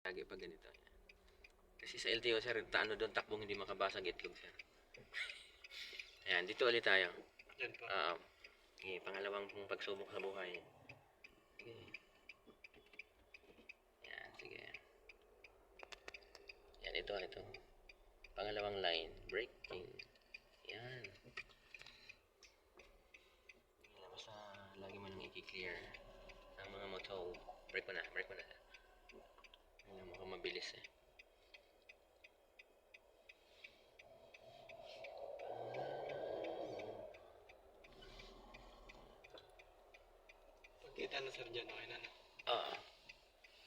Lagi pag ganito. Kasi sa LTO, sir, ano doon, takbong hindi makabasag itlog, sir. Ayan, dito ulit tayo. Yan po. Okay, pangalawang pagsubok sa buhay. Okay. Yan, sige. Yan, ito. Pangalawang line, braking. Yan. Yan, basta lagi mo nang i-clear ang mga motor. Brake mo na. Yan, mukhang mabilis eh. Pagkita na sir dyan, okay na no?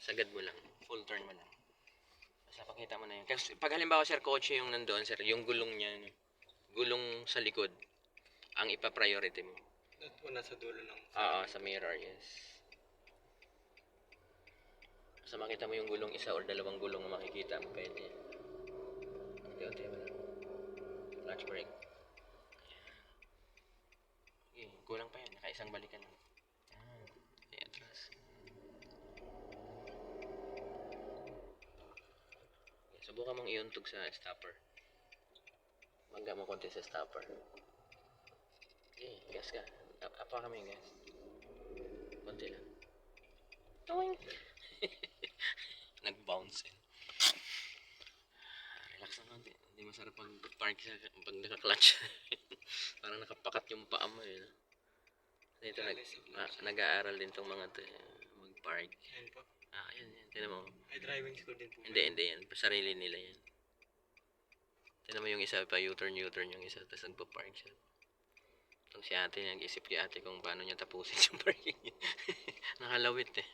Sagad mo lang. Full turn mo lang. Basta pakita mo na yun. Kasi pag halimbawa sir, kotse yung nandoon sir, yung gulong niya, gulong sa likod, ang ipa-priority mo. That one nasa dulo ng Sa mirror, yes. Basta makita mo yung gulong isa or dalawang gulong na makikita mo, pwede. Unti-unti mo lang. Clutch brake. Okay, kulang pa yan. Nakaisang balikan lang. Okay, atras. Okay, subukan mong iuntog sa stopper. Magga mo konti sa stopper. Okay, gas ka. Apa kami gas. Konti lang. Toing! Nag-bounce eh. Relax lang konti. Hindi masarap pag-park pag naka-clutch. Parang nakapakat yung paa mo eh. Dito nag-aaral din tong mga to mag-park. Yan po. Yan. Tignan mo. May driving school din po. Hindi yan. Sarili nila yan. Tignan mo yung isa pa, U-turn yung isa, tapos nagpa-park siya. Itong si ate, nag-isip kay ate kung paano niya tapusin yung parking niya. Nakalawit eh.